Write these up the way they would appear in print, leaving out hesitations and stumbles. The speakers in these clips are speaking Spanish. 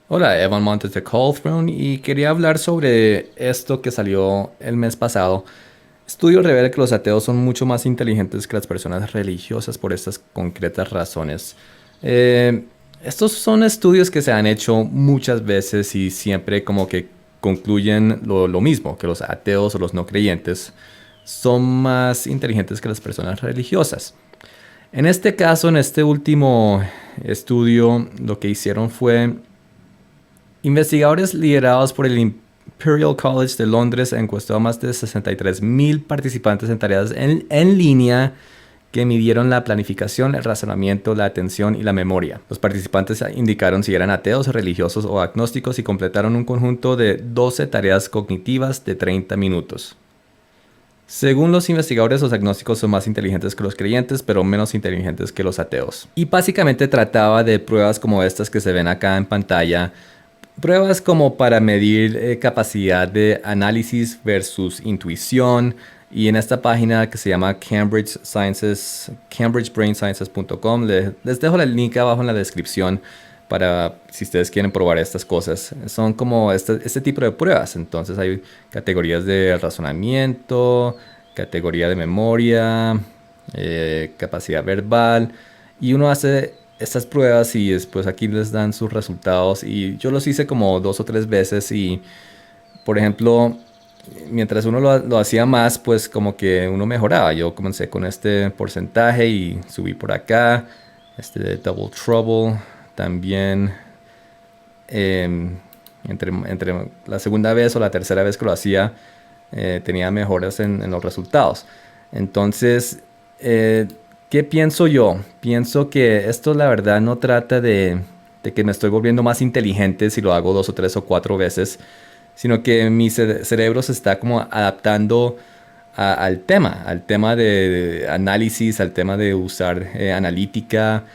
Hola, Evan Montes de Cold Throne y quería hablar sobre esto que salió el mes pasado. Estudio revela que los ateos son mucho más inteligentes que las personas religiosas por estas concretas razones. Eh, Estos son estudios que se han hecho muchas veces y siempre como que concluyen lo mismo, que los ateos o los no creyentes son más inteligentes que las personas religiosas. En este caso, en este último estudio, lo que hicieron fue investigadores liderados por el Imperial College de Londres encuestó a más de 63,000 participantes en tareas en línea que midieron la planificación, el razonamiento, la atención y la memoria. Los participantes indicaron si eran ateos, religiosos o agnósticos y completaron un conjunto de 12 tareas cognitivas de 30 minutos. Según los investigadores, los agnósticos son más inteligentes que los creyentes, pero menos inteligentes que los ateos. Y básicamente trataba de pruebas como estas que se ven acá en pantalla. Pruebas como para medir capacidad de análisis versus intuición. Y en esta página que se llama Cambridge Sciences, cambridgebrainsciences.com, les dejo el link abajo en la descripción para si ustedes quieren probar estas cosas. Son como este tipo de pruebas. Entonces hay categorías de razonamiento, categoría de memoria, capacidad verbal. Y uno hace estas pruebas y después aquí les dan sus resultados. Y yo los hice como 2 o 3 veces y, por ejemplo, mientras uno lo hacía más, pues como que uno mejoraba. Yo comencé con este porcentaje y subí por acá. Este de Double Trouble también. Entre la segunda vez o la tercera vez que lo hacía, tenía mejoras en los resultados. Entonces, ¿qué pienso yo? Pienso que esto la verdad no trata de que me estoy volviendo más inteligente si lo hago 2 o 3 o 4 veces, sino que mi cerebro se está como adaptando al tema de análisis, al tema de usar analítica.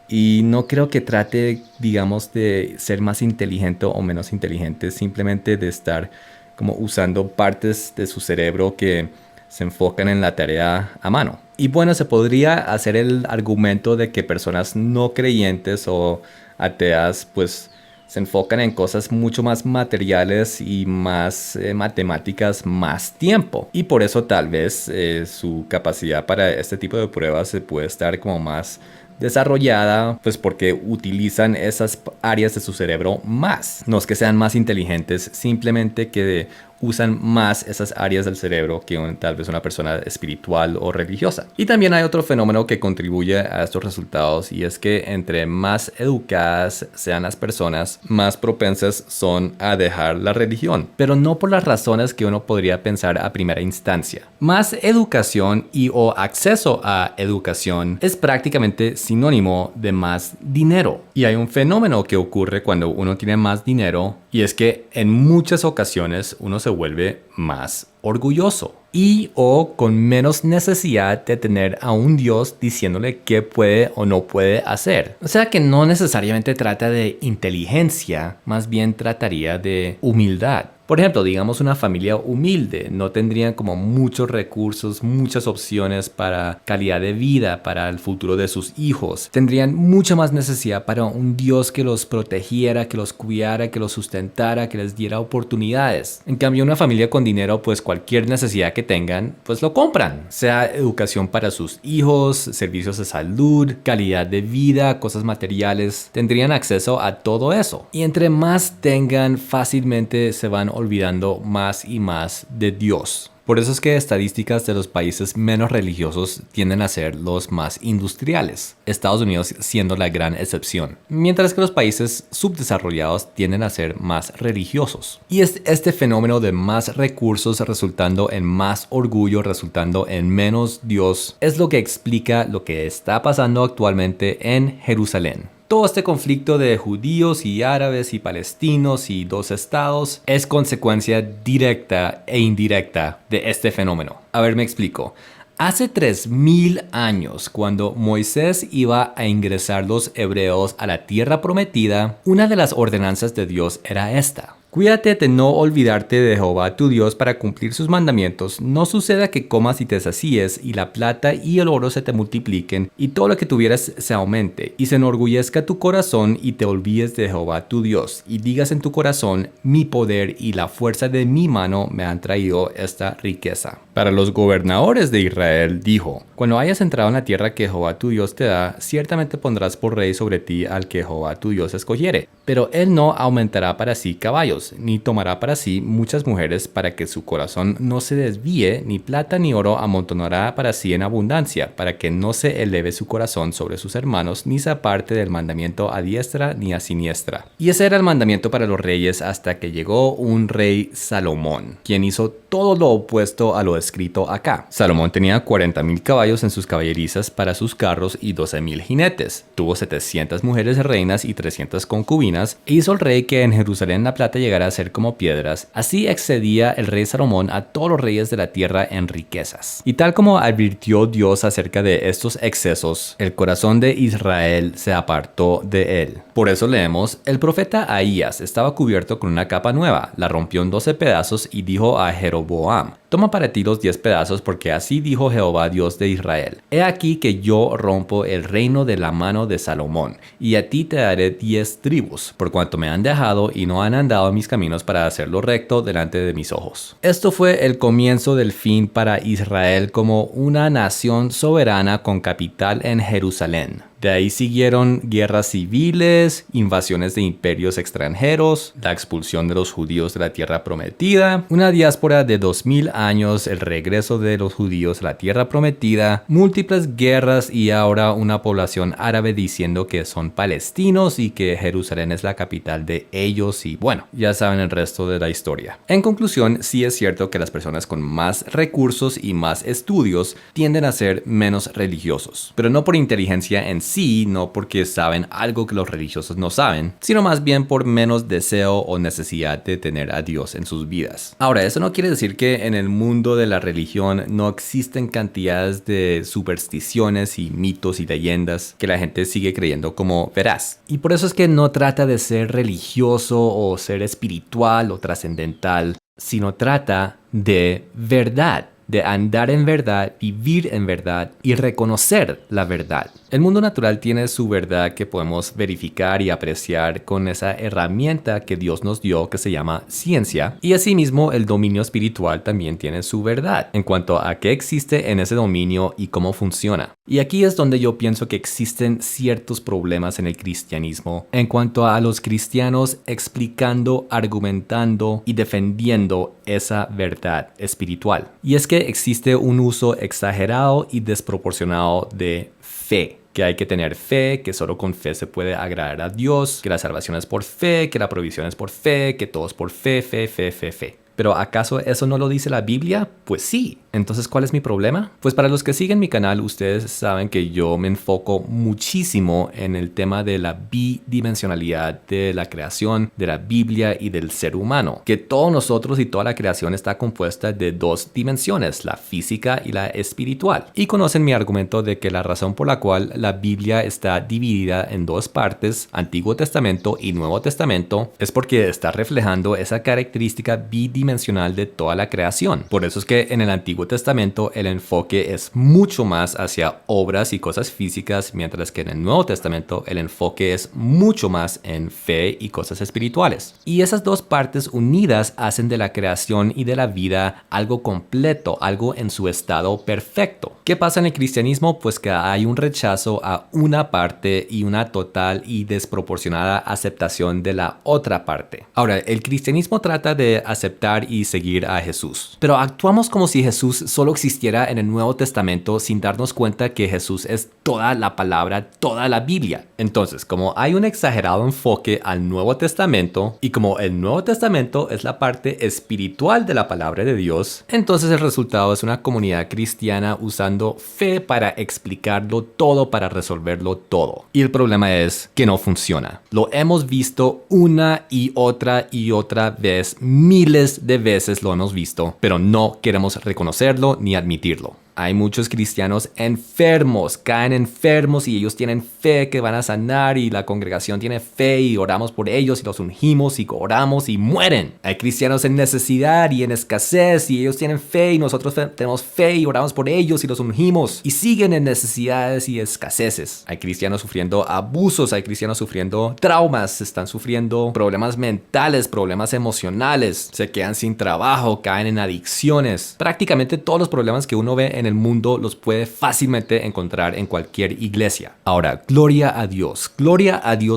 Y no creo que trate, digamos, de ser más inteligente o menos inteligente, simplemente de estar como usando partes de su cerebro que se enfocan en la tarea a mano. Y bueno, se podría hacer el argumento de que personas no creyentes o ateas, pues se enfocan en cosas mucho más materiales y más matemáticas, más tiempo. Y por eso tal vez su capacidad para este tipo de pruebas se puede estar como más desarrollada, pues porque utilizan esas áreas de su cerebro más. No es que sean más inteligentes, simplemente que usan más esas áreas del cerebro que tal vez una persona espiritual o religiosa. Y también hay otro fenómeno que contribuye a estos resultados y es que entre más educadas sean las personas, más propensas son a dejar la religión, pero no por las razones que uno podría pensar a primera instancia. Más educación y o acceso a educación es prácticamente sinónimo de más dinero. Y hay un fenómeno que ocurre cuando uno tiene más dinero y es que en muchas ocasiones uno se vuelve más orgulloso y o con menos necesidad de tener a un Dios diciéndole qué puede o no puede hacer. O sea que no necesariamente trata de inteligencia, más bien trataría de humildad. Por ejemplo, digamos una familia humilde, no tendrían como muchos recursos, muchas opciones para calidad de vida, para el futuro de sus hijos. Tendrían mucha más necesidad para un Dios que los protegiera, que los cuidara, que los sustentara, que les diera oportunidades. En cambio, una familia con dinero, pues cualquier necesidad que tengan, pues lo compran. Sea educación para sus hijos, servicios de salud, calidad de vida, cosas materiales, tendrían acceso a todo eso. Y entre más tengan, fácilmente se van olvidando más y más de Dios. Por eso es que estadísticas de los países menos religiosos tienden a ser los más industriales, Estados Unidos siendo la gran excepción, mientras que los países subdesarrollados tienden a ser más religiosos. Y es este fenómeno de más recursos resultando en más orgullo, resultando en menos Dios, es lo que explica lo que está pasando actualmente en Jerusalén. Todo este conflicto de judíos y árabes y palestinos y dos estados es consecuencia directa e indirecta de este fenómeno. A ver, me explico. Hace 3000 años, cuando Moisés iba a ingresar los hebreos a la tierra prometida, una de las ordenanzas de Dios era esta. Cuídate de no olvidarte de Jehová tu Dios para cumplir sus mandamientos. No suceda que comas y te sacíes, y la plata y el oro se te multipliquen, y todo lo que tuvieras se aumente, y se enorgullezca tu corazón, y te olvides de Jehová tu Dios, y digas en tu corazón: mi poder y la fuerza de mi mano me han traído esta riqueza. Para los gobernadores de Israel dijo: cuando hayas entrado en la tierra que Jehová tu Dios te da, ciertamente pondrás por rey sobre ti al que Jehová tu Dios escogiere. Pero él no aumentará para sí caballos, ni tomará para sí muchas mujeres, para que su corazón no se desvíe, ni plata ni oro amontonará para sí en abundancia, para que no se eleve su corazón sobre sus hermanos, ni se aparte del mandamiento a diestra ni a siniestra. Y ese era el mandamiento para los reyes hasta que llegó un rey Salomón, quien hizo todo lo opuesto a lo escrito acá. Salomón tenía 40,000 caballos en sus caballerizas para sus carros y 12,000 jinetes. Tuvo 700 mujeres reinas y 300 concubinas, e hizo el rey que en Jerusalén la plata llegara a ser como piedras. Así excedía el rey Salomón a todos los reyes de la tierra en riquezas. Y tal como advirtió Dios acerca de estos excesos, el corazón de Israel se apartó de él. Por eso leemos: el profeta Ahías estaba cubierto con una capa nueva, la rompió en 12 pedazos y dijo a Jeroboam: toma para ti los 10 pedazos, porque así dijo Jehová Dios de Israel: he aquí que yo rompo el reino de la mano de Salomón, y a ti te daré 10 tribus, por cuanto me han dejado y no han andado en mis caminos para hacerlo recto delante de mis ojos. Esto fue el comienzo del fin para Israel como una nación soberana con capital en Jerusalén. De ahí siguieron guerras civiles, invasiones de imperios extranjeros, la expulsión de los judíos de la tierra prometida, una diáspora de 2000 años, el regreso de los judíos a la tierra prometida, múltiples guerras y ahora una población árabe diciendo que son palestinos y que Jerusalén es la capital de ellos, y bueno, ya saben el resto de la historia. En conclusión, sí es cierto que las personas con más recursos y más estudios tienden a ser menos religiosos, pero no por inteligencia en sí, no porque saben algo que los religiosos no saben, sino más bien por menos deseo o necesidad de tener a Dios en sus vidas. Ahora, eso no quiere decir que en el mundo de la religión no existen cantidades de supersticiones y mitos y leyendas que la gente sigue creyendo como veraz. Y por eso es que no trata de ser religioso o ser espiritual o trascendental, sino trata de verdad, de andar en verdad, vivir en verdad y reconocer la verdad. El mundo natural tiene su verdad que podemos verificar y apreciar con esa herramienta que Dios nos dio que se llama ciencia, y asimismo el dominio espiritual también tiene su verdad en cuanto a qué existe en ese dominio y cómo funciona. Y aquí es donde yo pienso que existen ciertos problemas en el cristianismo en cuanto a los cristianos explicando, argumentando y defendiendo esa verdad espiritual. Y es que existe un uso exagerado y desproporcionado de fe. Que hay que tener fe, que solo con fe se puede agradar a Dios, que la salvación es por fe, que la provisión es por fe, que todo es por fe, fe, fe, fe, fe. ¿Pero acaso eso no lo dice la Biblia? Pues sí. Entonces, ¿cuál es mi problema? Pues para los que siguen mi canal, ustedes saben que yo me enfoco muchísimo en el tema de la bidimensionalidad de la creación, de la Biblia y del ser humano. Que todos nosotros y toda la creación está compuesta de dos dimensiones, la física y la espiritual. Y conocen mi argumento de que la razón por la cual la Biblia está dividida en dos partes, Antiguo Testamento y Nuevo Testamento, es porque está reflejando esa característica bidimensional de toda la creación. Por eso es que en el Antiguo Testamento el enfoque es mucho más hacia obras y cosas físicas, mientras que en el Nuevo Testamento el enfoque es mucho más en fe y cosas espirituales. Y esas dos partes unidas hacen de la creación y de la vida algo completo, algo en su estado perfecto. ¿Qué pasa en el cristianismo? Pues que hay un rechazo a una parte y una total y desproporcionada aceptación de la otra parte. Ahora, el cristianismo trata de aceptar y seguir a Jesús, pero actuamos como si Jesús solo existiera en el Nuevo Testamento sin darnos cuenta que Jesús es toda la palabra, toda la Biblia. Entonces, como hay un exagerado enfoque al Nuevo Testamento y como el Nuevo Testamento es la parte espiritual de la palabra de Dios, entonces el resultado es una comunidad cristiana usando fe para explicarlo todo, para resolverlo todo. Y el problema es que no funciona. Lo hemos visto una y otra vez, miles de veces lo hemos visto, pero no queremos reconocerlo ni admitirlo. Hay muchos cristianos enfermos, caen enfermos y ellos tienen fe que van a sanar y la congregación tiene fe y oramos por ellos y los ungimos y oramos y mueren. Hay cristianos en necesidad y en escasez y ellos tienen fe y nosotros tenemos fe y oramos por ellos y los ungimos y siguen en necesidades y escaseces. Hay cristianos sufriendo abusos, hay cristianos sufriendo traumas, están sufriendo problemas mentales, problemas emocionales, se quedan sin trabajo, caen en adicciones. Prácticamente todos los problemas que uno ve en el mundo los puede fácilmente encontrar en cualquier iglesia. Ahora, gloria a Dios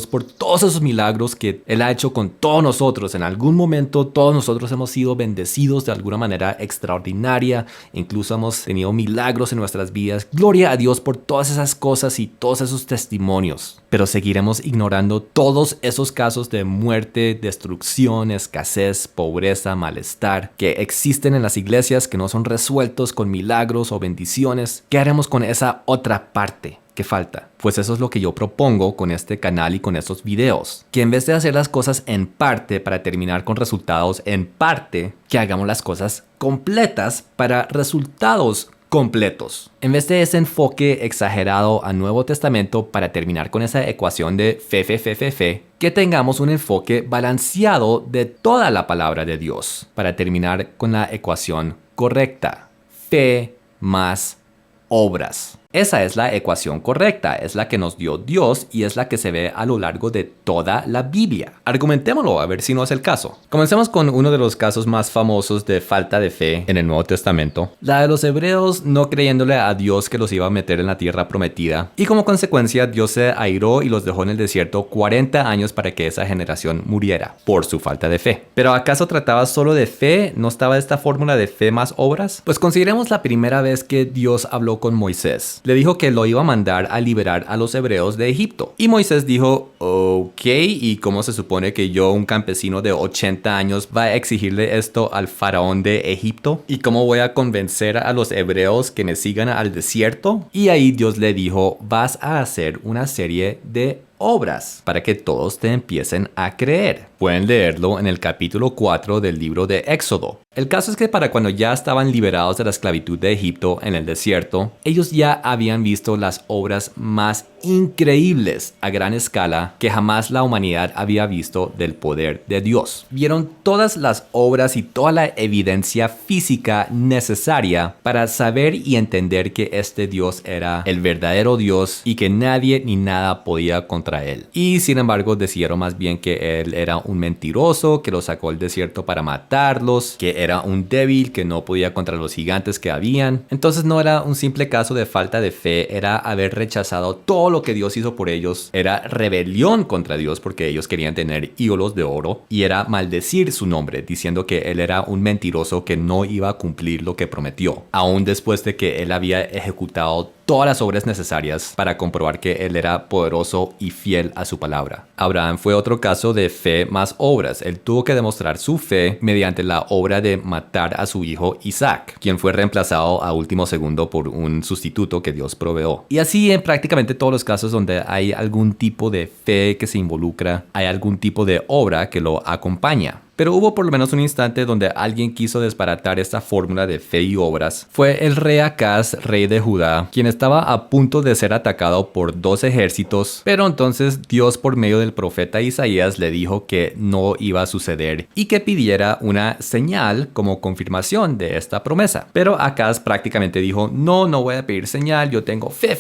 por todos esos milagros que Él ha hecho con todos nosotros. En algún momento todos nosotros hemos sido bendecidos de alguna manera extraordinaria, incluso hemos tenido milagros en nuestras vidas. Gloria a Dios por todas esas cosas y todos esos testimonios. Pero seguiremos ignorando todos esos casos de muerte, destrucción, escasez, pobreza, malestar que existen en las iglesias que no son resueltos con milagros o bendiciones. ¿Qué haremos con esa otra parte que falta? Pues eso es lo que yo propongo con este canal y con estos videos. Que en vez de hacer las cosas en parte para terminar con resultados en parte, que hagamos las cosas completas para resultados completos. En vez de ese enfoque exagerado al Nuevo Testamento para terminar con esa ecuación de fe, que tengamos un enfoque balanceado de toda la palabra de Dios para terminar con la ecuación correcta. Fe más obras. Esa es la ecuación correcta, es la que nos dio Dios y es la que se ve a lo largo de toda la Biblia. Argumentémoslo a ver si no es el caso. Comencemos con uno de los casos más famosos de falta de fe en el Nuevo Testamento. La de los hebreos no creyéndole a Dios que los iba a meter en la tierra prometida. Y como consecuencia Dios se airó y los dejó en el desierto 40 años para que esa generación muriera por su falta de fe. ¿Pero acaso trataba solo de fe? ¿No estaba esta fórmula de fe más obras? Pues consideremos la primera vez que Dios habló con Moisés. Le dijo que lo iba a mandar a liberar a los hebreos de Egipto. Y Moisés dijo, ok, ¿y cómo se supone que yo, un campesino de 80 años, va a exigirle esto al faraón de Egipto? ¿Y cómo voy a convencer a los hebreos que me sigan al desierto? Y ahí Dios le dijo, vas a hacer una serie de obras para que todos te empiecen a creer. Pueden leerlo en el capítulo 4 del libro de Éxodo. El caso es que para cuando ya estaban liberados de la esclavitud de Egipto en el desierto, ellos ya habían visto las obras más increíbles a gran escala que jamás la humanidad había visto del poder de Dios. Vieron todas las obras y toda la evidencia física necesaria para saber y entender que este Dios era el verdadero Dios y que nadie ni nada podía contra él. Y sin embargo decidieron más bien que él era un mentiroso, que los sacó del desierto para matarlos, que era un débil, que no podía contra los gigantes que habían. Entonces no era un simple caso de falta de fe, era haber rechazado todo lo que Dios hizo por ellos, era rebelión contra Dios porque ellos querían tener ídolos de oro y era maldecir su nombre, diciendo que él era un mentiroso que no iba a cumplir lo que prometió, aún después de que él había ejecutado todas las obras necesarias para comprobar que él era poderoso y fiel a su palabra. Abraham fue otro caso de fe más obras. Él tuvo que demostrar su fe mediante la obra de matar a su hijo Isaac, quien fue reemplazado a último segundo por un sustituto que Dios proveó. Y así en prácticamente todos los casos donde hay algún tipo de fe que se involucra, hay algún tipo de obra que lo acompaña. Pero hubo por lo menos un instante donde alguien quiso desbaratar esta fórmula de fe y obras. Fue el rey Acaz, rey de Judá, quien estaba a punto de ser atacado por 2 ejércitos, pero entonces Dios por medio del profeta Isaías le dijo que no iba a suceder y que pidiera una señal como confirmación de esta promesa. Pero Acaz prácticamente dijo, no voy a pedir señal, yo tengo fe.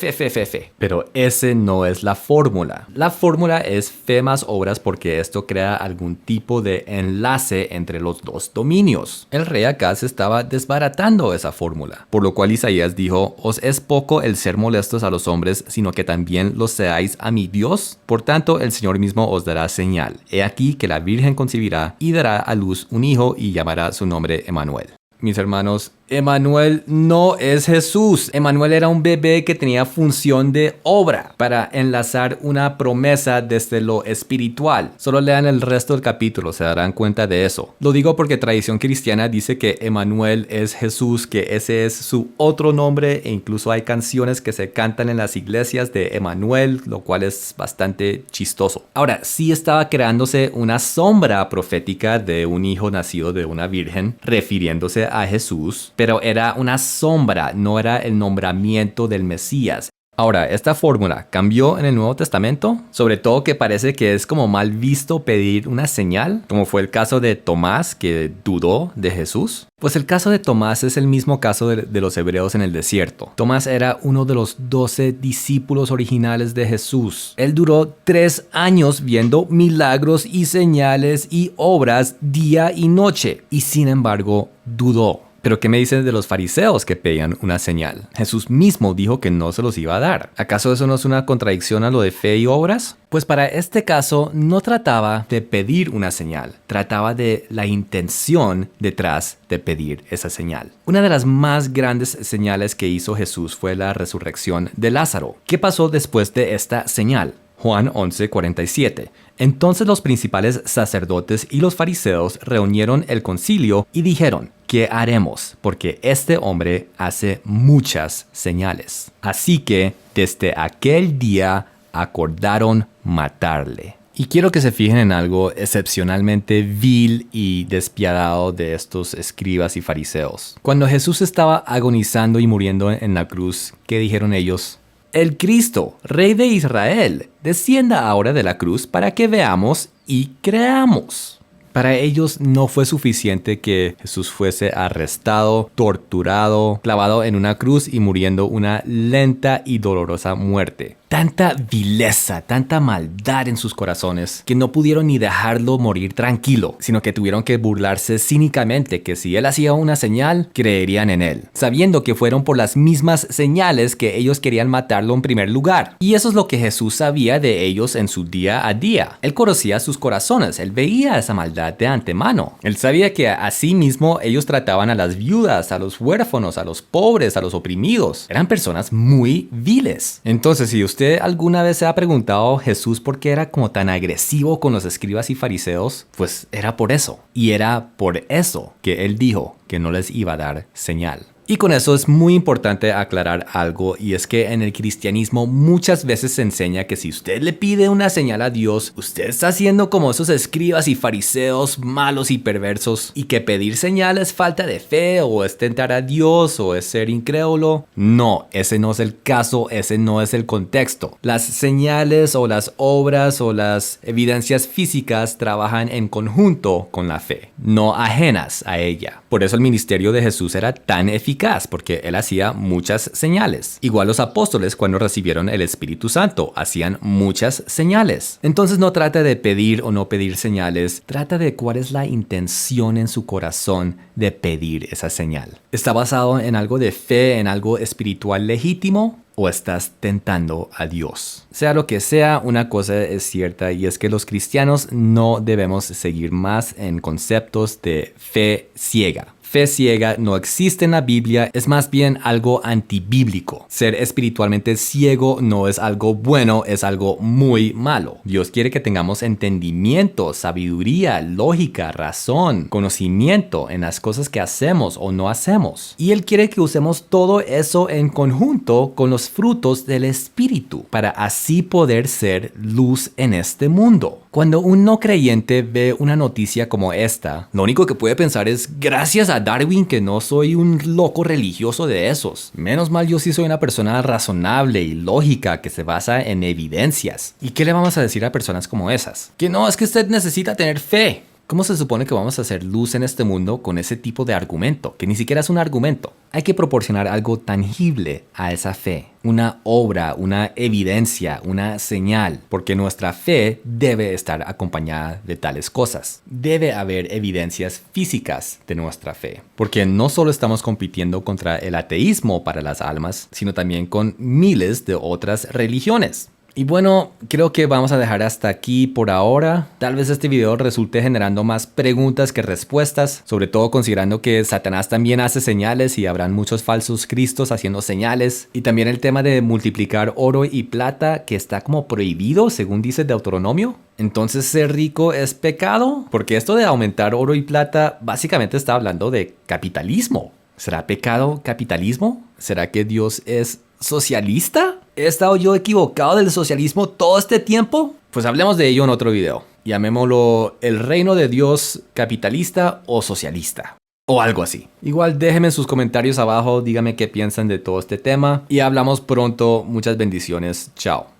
Pero ese no es la fórmula. La fórmula es fe más obras porque esto crea algún tipo de enlace entre los dos dominios. El rey Acaz estaba desbaratando esa fórmula, por lo cual Isaías dijo, os es poco el ser molestos a los hombres, sino que también los seáis a mi Dios. Por tanto, el Señor mismo os dará señal. He aquí que la Virgen concebirá y dará a luz un hijo y llamará su nombre Emmanuel. Mis hermanos, Emmanuel no es Jesús. Emmanuel era un bebé que tenía función de obra para enlazar una promesa desde lo espiritual. Solo lean el resto del capítulo, se darán cuenta de eso. Lo digo porque tradición cristiana dice que Emmanuel es Jesús, que ese es su otro nombre e incluso hay canciones que se cantan en las iglesias de Emmanuel, lo cual es bastante chistoso. Ahora, sí estaba creándose una sombra profética de un hijo nacido de una virgen, refiriéndose a Jesús. pero era una sombra, no era el nombramiento del Mesías. Ahora, ¿esta fórmula cambió en el Nuevo Testamento? Sobre todo que parece que es como mal visto pedir una señal, como fue el caso de Tomás, que dudó de Jesús. Pues el caso de Tomás es el mismo caso de los hebreos en el desierto. Tomás era uno de los 12 discípulos originales de Jesús. Él duró 3 años viendo milagros y señales y obras día y noche, y sin embargo dudó. Pero ¿qué me dicen de los fariseos que pedían una señal? Jesús mismo dijo que no se los iba a dar. ¿Acaso eso no es una contradicción a lo de fe y obras? Pues para este caso no trataba de pedir una señal, trataba de la intención detrás de pedir esa señal. Una de las más grandes señales que hizo Jesús fue la resurrección de Lázaro. ¿Qué pasó después de esta señal? Juan 11:47. Entonces los principales sacerdotes y los fariseos reunieron el concilio y dijeron: ¿qué haremos? Porque este hombre hace muchas señales. Así que desde aquel día acordaron matarle. Y quiero que se fijen en algo excepcionalmente vil y despiadado de estos escribas y fariseos. Cuando Jesús estaba agonizando y muriendo en la cruz, ¿qué dijeron ellos? El Cristo, Rey de Israel, descienda ahora de la cruz para que veamos y creamos. Para ellos no fue suficiente que Jesús fuese arrestado, torturado, clavado en una cruz y muriendo una lenta y dolorosa muerte. Tanta vileza, tanta maldad en sus corazones que no pudieron ni dejarlo morir tranquilo, sino que tuvieron que burlarse cínicamente que si él hacía una señal, creerían en él, sabiendo que fueron por las mismas señales que ellos querían matarlo en primer lugar. Y eso es lo que Jesús sabía de ellos en su día a día. Él conocía sus corazones, él veía esa maldad de antemano. Él sabía que así mismo ellos trataban a las viudas, a los huérfanos, a los pobres, a los oprimidos. Eran personas muy viles. Entonces, si usted alguna vez se ha preguntado Jesús por qué era como tan agresivo con los escribas y fariseos, pues era por eso. Y era por eso que él dijo que no les iba a dar señal. Y con eso es muy importante aclarar algo, y es que en el cristianismo muchas veces se enseña que si usted le pide una señal a Dios, usted está haciendo como esos escribas y fariseos malos y perversos, y que pedir señal es falta de fe, o es tentar a Dios, o es ser incrédulo. No, ese no es el caso, ese no es el contexto. Las señales o las obras o las evidencias físicas trabajan en conjunto con la fe, no ajenas a ella. Por eso el ministerio de Jesús era tan eficaz, porque él hacía muchas señales. Igual los apóstoles, cuando recibieron el Espíritu Santo, hacían muchas señales. Entonces no trata de pedir o no pedir señales, trata de cuál es la intención en su corazón de pedir esa señal. ¿Está basado en algo de fe, en algo espiritual legítimo? ¿O estás tentando a Dios? Sea lo que sea, una cosa es cierta, y es que los cristianos no debemos seguir más en conceptos de fe ciega. Fe ciega no existe en la Biblia, es más bien algo antibíblico. Ser espiritualmente ciego no es algo bueno, es algo muy malo. Dios quiere que tengamos entendimiento, sabiduría, lógica, razón, conocimiento en las cosas que hacemos o no hacemos. Y Él quiere que usemos todo eso en conjunto con los frutos del Espíritu, para así poder ser luz en este mundo. Cuando un no creyente ve una noticia como esta, lo único que puede pensar es: gracias a Darwin que no soy un loco religioso de esos. Menos mal yo sí soy una persona razonable y lógica que se basa en evidencias. ¿Y qué le vamos a decir a personas como esas? Que no, es que usted necesita tener fe. ¿Cómo se supone que vamos a hacer luz en este mundo con ese tipo de argumento? Que ni siquiera es un argumento. Hay que proporcionar algo tangible a esa fe. Una obra, una evidencia, una señal. Porque nuestra fe debe estar acompañada de tales cosas. Debe haber evidencias físicas de nuestra fe. Porque no solo estamos compitiendo contra el ateísmo para las almas, sino también con miles de otras religiones. Y bueno, creo que vamos a dejar hasta aquí por ahora. Tal vez este video resulte generando más preguntas que respuestas, sobre todo considerando que Satanás también hace señales y habrán muchos falsos cristos haciendo señales. Y también el tema de multiplicar oro y plata, que está como prohibido según dice Deuteronomio. Entonces, ¿ser rico es pecado? Porque esto de aumentar oro y plata básicamente está hablando de capitalismo. ¿Será pecado capitalismo? ¿Será que Dios es socialista? ¿He estado yo equivocado del socialismo todo este tiempo? Pues hablemos de ello en otro video. Llamémoslo el reino de Dios capitalista o socialista. o algo así. Igual déjenme sus comentarios abajo, díganme qué piensan de todo este tema y hablamos pronto. Muchas bendiciones. Chao.